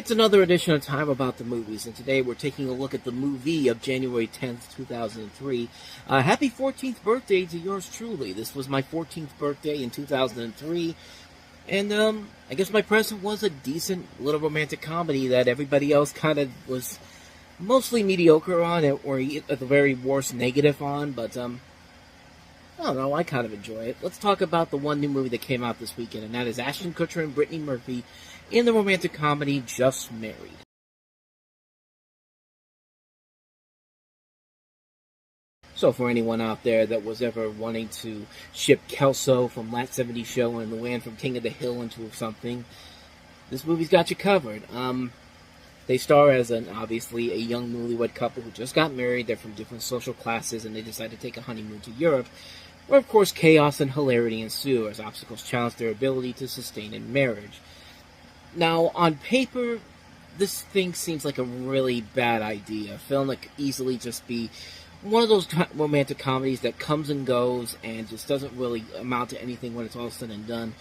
It's another edition of Time About the Movies, and today we're taking a look at the movie of January 10th, 2003. Happy 14th birthday to yours truly. This was my 14th birthday in 2003, and I guess my present was a decent little romantic comedy that everybody else kind of was mostly mediocre on, or at the very worst negative on, but I don't know, I kind of enjoy it. Let's talk about the one new movie that came out this weekend, and that is Ashton Kutcher and Brittany Murphy in the romantic comedy Just Married. So for anyone out there that was ever wanting to ship Kelso from Lat 70 Show and Luann from King of the Hill into something, this movie's got you covered. They star as obviously a young newlywed couple who just got married. They're from different social classes and they decide to take a honeymoon to Europe, where of course chaos and hilarity ensue as obstacles challenge their ability to sustain in marriage. Now, on paper, this thing seems like a really bad idea. A film that could easily just be one of those romantic comedies that comes and goes and just doesn't really amount to anything when it's all said and done.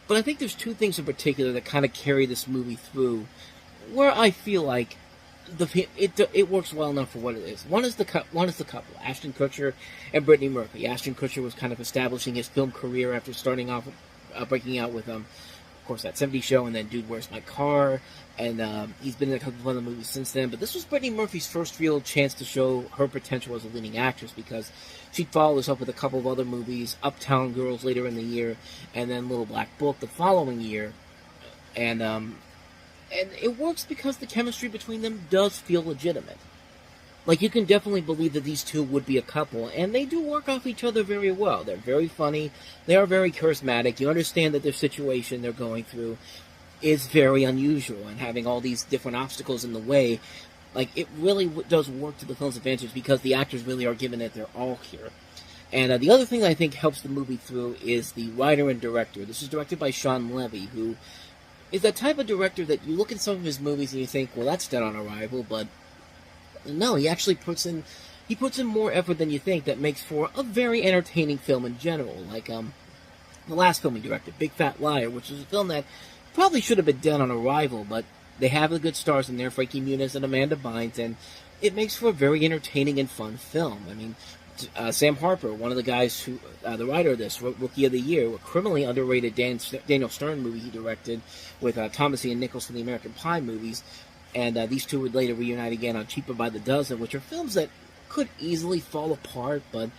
But I think there's two things in particular that kind of carry this movie through, where I feel like it works well enough for what it is. One is the couple, Ashton Kutcher and Brittany Murphy. Ashton Kutcher was kind of establishing his film career after starting off breaking out with of course, that 70 Show, and then Dude, Where's My Car? And he's been in a couple of other movies since then. But this was Brittany Murphy's first real chance to show her potential as a leading actress, because she'd follow this up with a couple of other movies, Uptown Girls later in the year, and then Little Black Book the following year. And it works because the chemistry between them does feel legitimate. Like, you can definitely believe that these two would be a couple, and they do work off each other very well. They're very funny, they are very charismatic, you understand that their situation they're going through is very unusual, and having all these different obstacles in the way, like, it really does work to the film's advantage because the actors really are giving it their all here. And the other thing that I think helps the movie through is the writer and director. This is directed by Sean Levy, who is that type of director that you look at some of his movies and you think, well, that's dead on arrival, but no, he actually puts in more effort than you think that makes for a very entertaining film in general. Like the last film he directed, Big Fat Liar, which is a film that probably should have been dead on arrival, but they have the good stars in there, Frankie Muniz and Amanda Bynes, and it makes for a very entertaining and fun film. I mean, Sam Harper, one of the guys who, the writer of this, wrote Rookie of the Year, a criminally underrated Daniel Stern movie he directed with Thomas Ian Nichols from the American Pie movies. And these two would later reunite again on Cheaper by the Dozen, which are films that could easily fall apart, but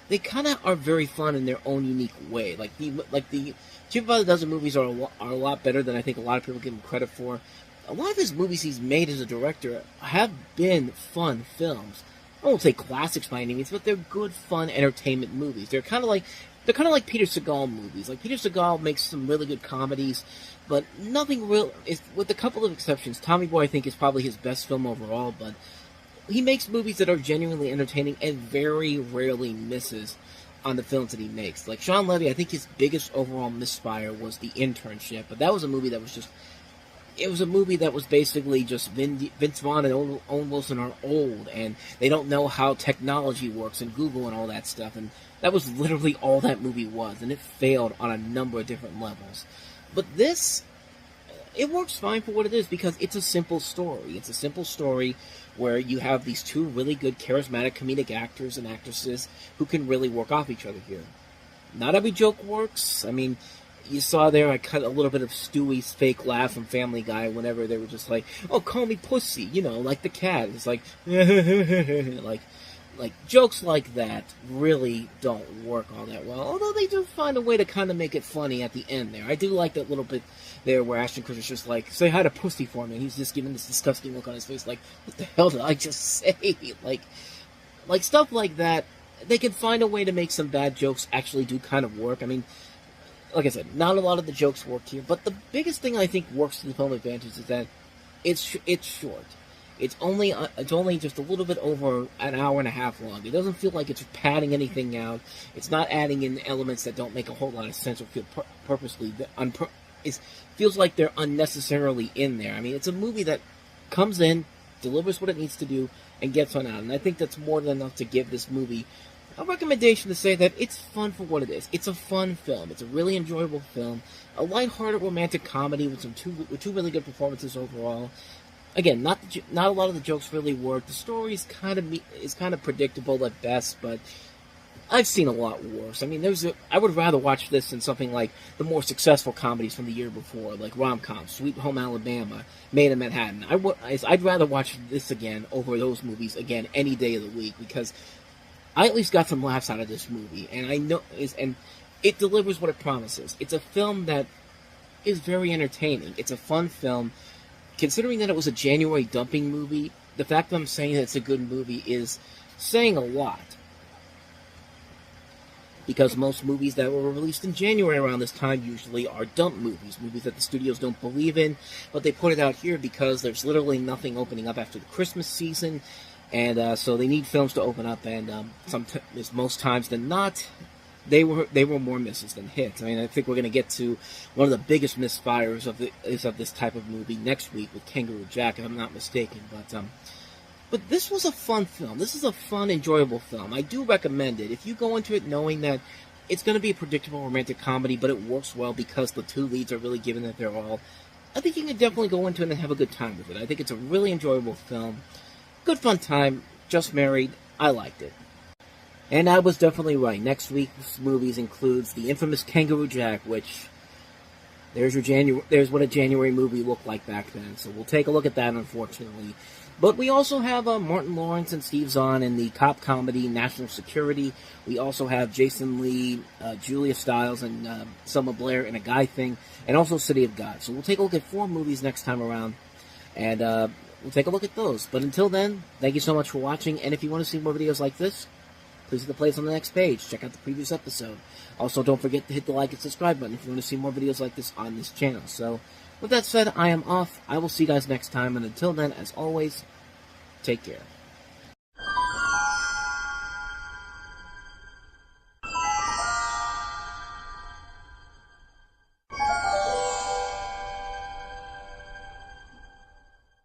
they kind of are very fun in their own unique way. Like the Cheaper by the Dozen movies are a lot better than I think a lot of people give him credit for. A lot of his movies he's made as a director have been fun films. I won't say classics by any means, but they're good, fun entertainment movies. They're kind of like Peter Segal movies. Like, Peter Segal makes some really good comedies, but nothing real, with a couple of exceptions. Tommy Boy, I think, is probably his best film overall, but he makes movies that are genuinely entertaining and very rarely misses on the films that he makes. Like Sean Levy, I think his biggest overall misfire was The Internship, but that was a movie that was just, it was a movie that was basically just Vince Vaughn and Owen Wilson are old, and they don't know how technology works and Google and all that stuff, and that was literally all that movie was, and it failed on a number of different levels. But this, it works fine for what it is because it's a simple story. It's a simple story where you have these two really good, charismatic, comedic actors and actresses who can really work off each other here. Not every joke works. I mean, you saw there, I cut a little bit of Stewie's fake laugh from Family Guy whenever they were just like, oh, call me pussy, you know, like the cat. It's like, like, jokes like that really don't work all that well, although they do find a way to kind of make it funny at the end there. I do like that little bit there where Ashton Kutcher's just like, say hi to pussy for me, and he's just giving this disgusting look on his face like, what the hell did I just say? Like stuff like that, they can find a way to make some bad jokes actually do kind of work. I mean, like I said, not a lot of the jokes work here, but the biggest thing I think works to the film advantage is that it's short. It's only just a little bit over an hour and a half long. It doesn't feel like it's padding anything out. It's not adding in elements that don't make a whole lot of sense or feel purposely. It feels like they're unnecessarily in there. I mean, it's a movie that comes in, delivers what it needs to do, and gets on out. And I think that's more than enough to give this movie a recommendation to say that it's fun for what it is. It's a fun film. It's a really enjoyable film. A lighthearted romantic comedy with two really good performances overall. Again, not a lot of the jokes really work. The story is kind of predictable at best, but I've seen a lot worse. I mean, I would rather watch this than something like the more successful comedies from the year before, like rom-coms, Sweet Home Alabama, Made in Manhattan. I'd rather watch this again over those movies again any day of the week, because I at least got some laughs out of this movie, and and it delivers what it promises. It's a film that is very entertaining. It's a fun film. Considering that it was a January dumping movie, the fact that I'm saying that it's a good movie is saying a lot. Because most movies that were released in January around this time usually are dump movies that the studios don't believe in, but they put it out here because there's literally nothing opening up after the Christmas season, and so they need films to open up, and most times than not, they were more misses than hits. I mean, I think we're going to get to one of the biggest misfires of this type of movie next week with Kangaroo Jack, if I'm not mistaken, But this was a fun film. This is a fun, enjoyable film. I do recommend it. If you go into it knowing that it's going to be a predictable romantic comedy, but it works well because the two leads are really giving it their all, I think you can definitely go into it and have a good time with it. I think it's a really enjoyable film. Good fun time. Just married. I liked it. And I was definitely right. Next week's movies includes the infamous Kangaroo Jack, which there's what a January movie looked like back then. So we'll take a look at that, unfortunately. But we also have Martin Lawrence and Steve Zahn in the cop comedy National Security. We also have Jason Lee, Julia Stiles, and Selma Blair in A Guy Thing, and also City of God. So we'll take a look at 4 movies next time around, and we'll take a look at those. But until then, thank you so much for watching, and if you want to see more videos like this, please hit the place on the next page. Check out the previous episode. Also, don't forget to hit the like and subscribe button if you want to see more videos like this on this channel. So, with that said, I am off. I will see you guys next time, and until then, as always, take care.